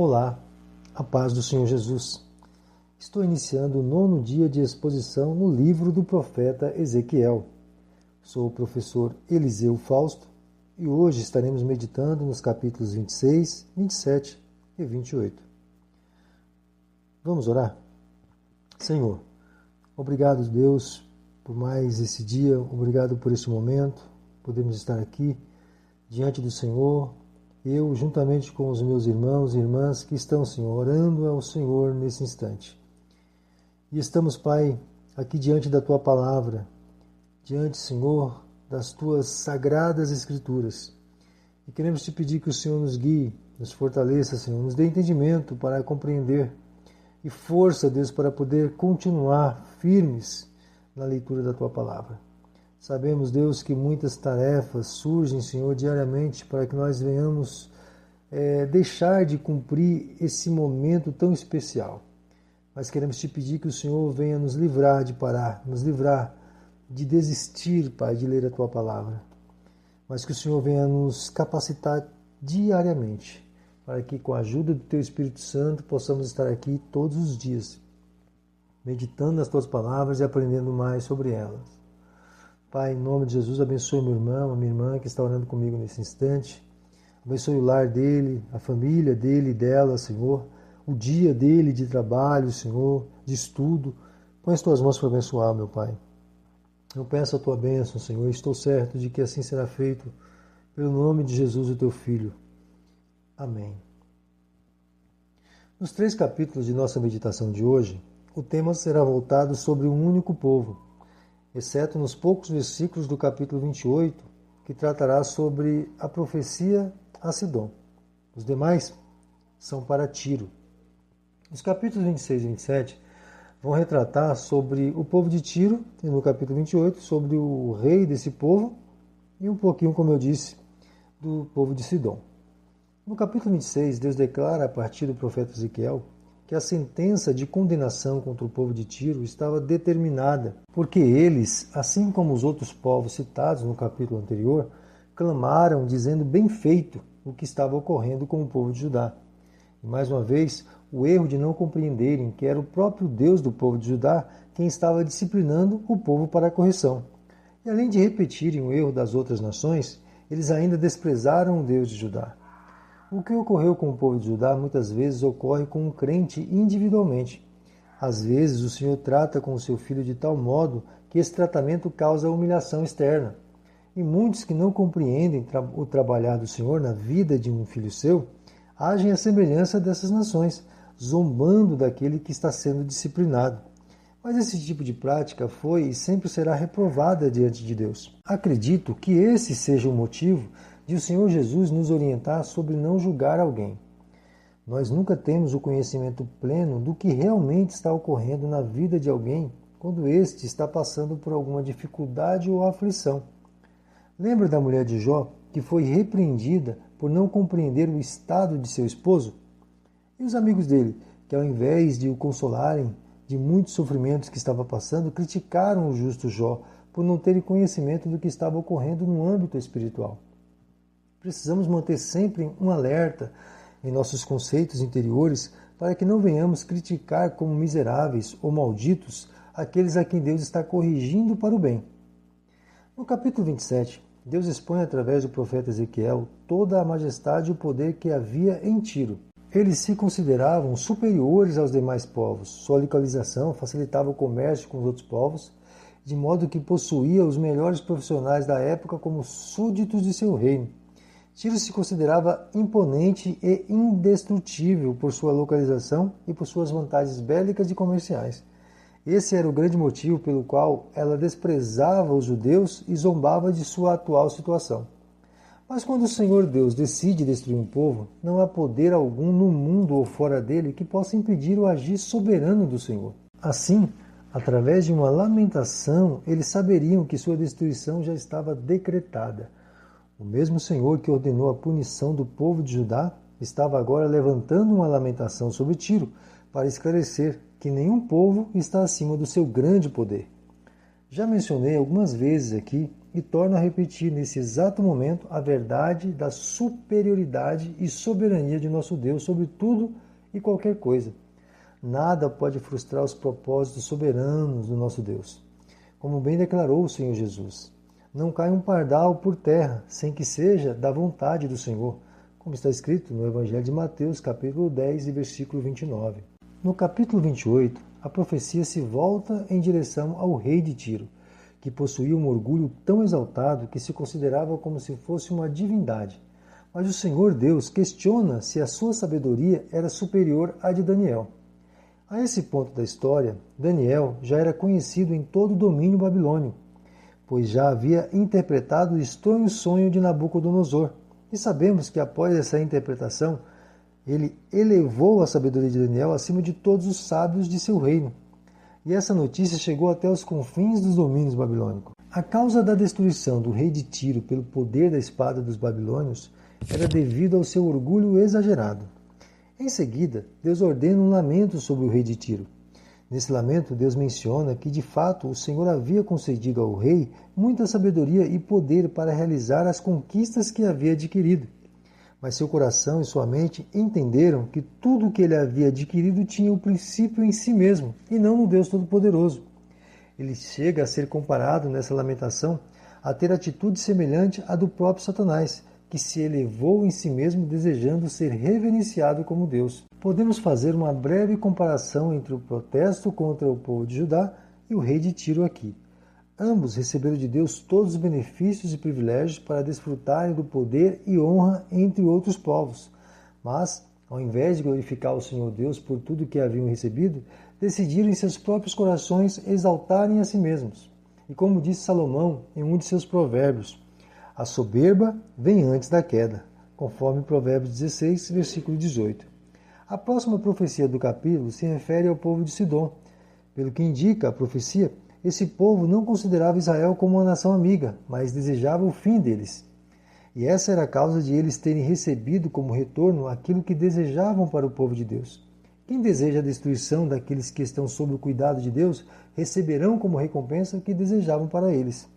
Olá, a paz do Senhor Jesus. Estou iniciando o 9º dia de exposição no livro do profeta Ezequiel. Sou o professor Eliseu Fausto e hoje estaremos meditando nos capítulos 26, 27 e 28. Vamos orar? Senhor, obrigado, Deus, por mais esse dia, obrigado por esse momento, podemos estar aqui diante do Senhor, eu juntamente com os meus irmãos e irmãs que estão, Senhor, orando ao Senhor nesse instante. E estamos, Pai, aqui diante da Tua Palavra, diante, Senhor, das Tuas sagradas Escrituras. E queremos Te pedir que o Senhor nos guie, nos fortaleça, Senhor, nos dê entendimento para compreender e força, Deus, para poder continuar firmes na leitura da Tua Palavra. Sabemos, Deus, que muitas tarefas surgem, Senhor, diariamente para que nós venhamos deixar de cumprir esse momento tão especial. Mas queremos Te pedir que o Senhor venha nos livrar de parar, nos livrar de desistir, Pai, de ler a Tua Palavra. Mas que o Senhor venha nos capacitar diariamente, para que com a ajuda do Teu Espírito Santo possamos estar aqui todos os dias, meditando nas Tuas Palavras e aprendendo mais sobre elas. Pai, em nome de Jesus, abençoe meu irmão, a minha irmã que está orando comigo nesse instante. Abençoe o lar dele, a família dele e dela, Senhor. O dia dele de trabalho, Senhor, de estudo. Põe as Tuas mãos para abençoar, meu Pai. Eu peço a Tua bênção, Senhor, e estou certo de que assim será feito pelo nome de Jesus, o Teu Filho. Amém. Nos 3 capítulos de nossa meditação de hoje, o tema será voltado sobre um único povo, exceto nos poucos versículos do capítulo 28, que tratará sobre a profecia a Sidom. Os demais são para Tiro. Os capítulos 26 e 27 vão retratar sobre o povo de Tiro, e no capítulo 28 sobre o rei desse povo, e um pouquinho, como eu disse, do povo de Sidom. No capítulo 26, Deus declara a partir do profeta Ezequiel que a sentença de condenação contra o povo de Tiro estava determinada, porque eles, assim como os outros povos citados no capítulo anterior, clamaram dizendo bem feito o que estava ocorrendo com o povo de Judá. E mais uma vez, o erro de não compreenderem que era o próprio Deus do povo de Judá quem estava disciplinando o povo para a correção. E além de repetirem o erro das outras nações, eles ainda desprezaram o Deus de Judá. O que ocorreu com o povo de Judá muitas vezes ocorre com um crente individualmente. Às vezes o Senhor trata com o seu filho de tal modo que esse tratamento causa humilhação externa. E muitos que não compreendem o trabalhar do Senhor na vida de um filho seu, agem à semelhança dessas nações, zombando daquele que está sendo disciplinado. Mas esse tipo de prática foi e sempre será reprovada diante de Deus. Acredito que esse seja o motivo de o Senhor Jesus nos orientar sobre não julgar alguém. Nós nunca temos o conhecimento pleno do que realmente está ocorrendo na vida de alguém quando este está passando por alguma dificuldade ou aflição. Lembra da mulher de Jó, que foi repreendida por não compreender o estado de seu esposo? E os amigos dele, que ao invés de o consolarem de muitos sofrimentos que estava passando, criticaram o justo Jó por não terem conhecimento do que estava ocorrendo no âmbito espiritual. Precisamos manter sempre um alerta em nossos conceitos interiores para que não venhamos criticar como miseráveis ou malditos aqueles a quem Deus está corrigindo para o bem. No capítulo 27, Deus expõe através do profeta Ezequiel toda a majestade e o poder que havia em Tiro. Eles se consideravam superiores aos demais povos. Sua localização facilitava o comércio com os outros povos, de modo que possuía os melhores profissionais da época como súditos de seu reino. Tiro se considerava imponente e indestrutível por sua localização e por suas vantagens bélicas e comerciais. Esse era o grande motivo pelo qual ela desprezava os judeus e zombava de sua atual situação. Mas quando o Senhor Deus decide destruir um povo, não há poder algum no mundo ou fora dele que possa impedir o agir soberano do Senhor. Assim, através de uma lamentação, eles saberiam que sua destruição já estava decretada. O mesmo Senhor que ordenou a punição do povo de Judá estava agora levantando uma lamentação sobre Tiro para esclarecer que nenhum povo está acima do seu grande poder. Já mencionei algumas vezes aqui e torno a repetir nesse exato momento a verdade da superioridade e soberania de nosso Deus sobre tudo e qualquer coisa. Nada pode frustrar os propósitos soberanos do nosso Deus. Como bem declarou o Senhor Jesus, não cai um pardal por terra sem que seja da vontade do Senhor, como está escrito no Evangelho de Mateus, capítulo 10 e versículo 29. No capítulo 28, a profecia se volta em direção ao rei de Tiro, que possuía um orgulho tão exaltado que se considerava como se fosse uma divindade. Mas o Senhor Deus questiona se a sua sabedoria era superior à de Daniel. A esse ponto da história, Daniel já era conhecido em todo o domínio babilônio, pois já havia interpretado o estranho sonho de Nabucodonosor. E sabemos que após essa interpretação, ele elevou a sabedoria de Daniel acima de todos os sábios de seu reino. E essa notícia chegou até os confins dos domínios babilônicos. A causa da destruição do rei de Tiro pelo poder da espada dos babilônios era devido ao seu orgulho exagerado. Em seguida, Deus ordena um lamento sobre o rei de Tiro. Nesse lamento, Deus menciona que, de fato, o Senhor havia concedido ao rei muita sabedoria e poder para realizar as conquistas que havia adquirido. Mas seu coração e sua mente entenderam que tudo o que ele havia adquirido tinha o princípio em si mesmo, e não no Deus Todo-Poderoso. Ele chega a ser comparado nessa lamentação a ter atitude semelhante à do próprio Satanás, que se elevou em si mesmo desejando ser reverenciado como Deus. Podemos fazer uma breve comparação entre o protesto contra o povo de Judá e o rei de Tiro aqui. Ambos receberam de Deus todos os benefícios e privilégios para desfrutarem do poder e honra entre outros povos. Mas, ao invés de glorificar o Senhor Deus por tudo que haviam recebido, decidiram em seus próprios corações exaltarem a si mesmos. E como disse Salomão em um de seus provérbios, a soberba vem antes da queda, conforme Provérbios 16, versículo 18. A próxima profecia do capítulo se refere ao povo de Sidom. Pelo que indica a profecia, esse povo não considerava Israel como uma nação amiga, mas desejava o fim deles. E essa era a causa de eles terem recebido como retorno aquilo que desejavam para o povo de Deus. Quem deseja a destruição daqueles que estão sob o cuidado de Deus, receberão como recompensa o que desejavam para eles.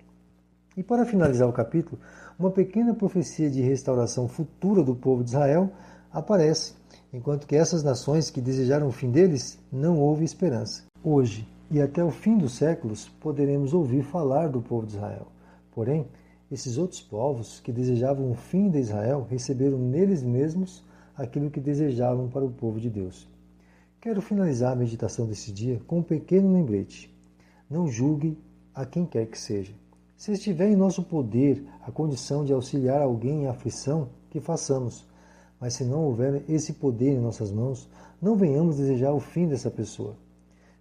E para finalizar o capítulo, uma pequena profecia de restauração futura do povo de Israel aparece, enquanto que essas nações que desejaram o fim deles, não houve esperança. Hoje, e até o fim dos séculos, poderemos ouvir falar do povo de Israel. Porém, esses outros povos que desejavam o fim de Israel receberam neles mesmos aquilo que desejavam para o povo de Deus. Quero finalizar a meditação desse dia com um pequeno lembrete. Não julgue a quem quer que seja. Se estiver em nosso poder a condição de auxiliar alguém em aflição, que façamos. Mas se não houver esse poder em nossas mãos, não venhamos desejar o fim dessa pessoa.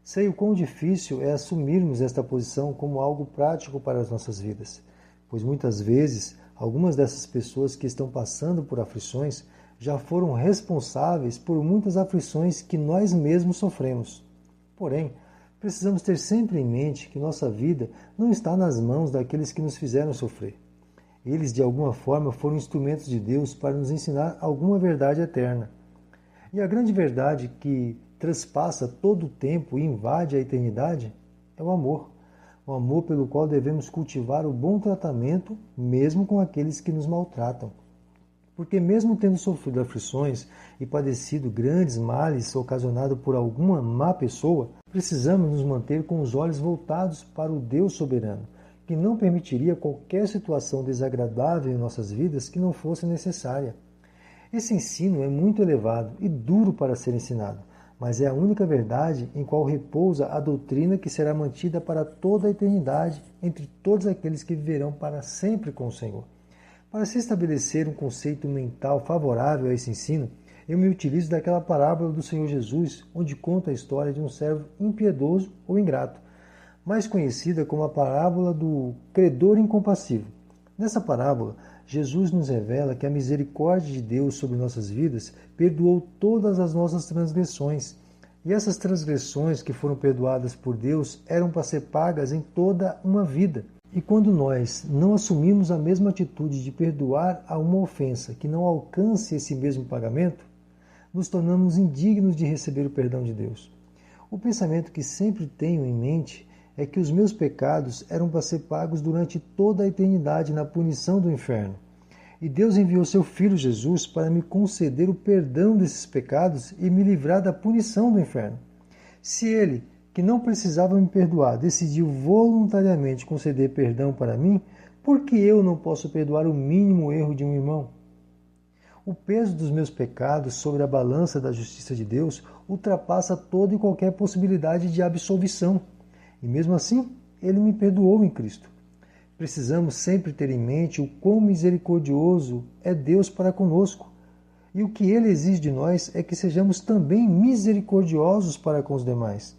Sei o quão difícil é assumirmos esta posição como algo prático para as nossas vidas, pois muitas vezes algumas dessas pessoas que estão passando por aflições já foram responsáveis por muitas aflições que nós mesmos sofremos. Porém, precisamos ter sempre em mente que nossa vida não está nas mãos daqueles que nos fizeram sofrer. Eles, de alguma forma, foram instrumentos de Deus para nos ensinar alguma verdade eterna. E a grande verdade que transpassa todo o tempo e invade a eternidade é o amor. O amor pelo qual devemos cultivar o bom tratamento, mesmo com aqueles que nos maltratam. Porque mesmo tendo sofrido aflições e padecido grandes males ocasionados por alguma má pessoa, precisamos nos manter com os olhos voltados para o Deus soberano, que não permitiria qualquer situação desagradável em nossas vidas que não fosse necessária. Esse ensino é muito elevado e duro para ser ensinado, mas é a única verdade em qual repousa a doutrina que será mantida para toda a eternidade entre todos aqueles que viverão para sempre com o Senhor. Para se estabelecer um conceito mental favorável a esse ensino, eu me utilizo daquela parábola do Senhor Jesus, onde conta a história de um servo impiedoso ou ingrato, mais conhecida como a parábola do credor incompassivo. Nessa parábola, Jesus nos revela que a misericórdia de Deus sobre nossas vidas perdoou todas as nossas transgressões. E essas transgressões que foram perdoadas por Deus eram para ser pagas em toda uma vida. E quando nós não assumimos a mesma atitude de perdoar a uma ofensa que não alcance esse mesmo pagamento, nos tornamos indignos de receber o perdão de Deus. O pensamento que sempre tenho em mente é que os meus pecados eram para ser pagos durante toda a eternidade na punição do inferno. E Deus enviou seu Filho Jesus para me conceder o perdão desses pecados e me livrar da punição do inferno. Se Ele, que não precisava me perdoar, decidiu voluntariamente conceder perdão para mim, por que eu não posso perdoar o mínimo erro de um irmão? O peso dos meus pecados sobre a balança da justiça de Deus ultrapassa toda e qualquer possibilidade de absolvição. E mesmo assim, Ele me perdoou em Cristo. Precisamos sempre ter em mente o quão misericordioso é Deus para conosco. E o que Ele exige de nós é que sejamos também misericordiosos para com os demais.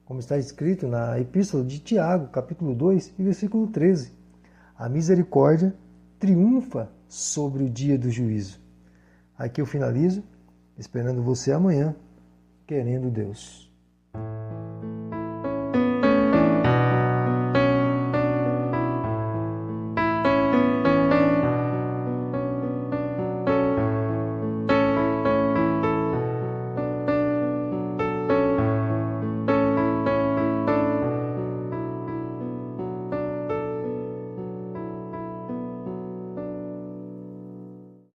Como está escrito na Epístola de Tiago, capítulo 2, e versículo 13. A misericórdia triunfa sobre o dia do juízo. Aqui eu finalizo, esperando você amanhã, querendo Deus.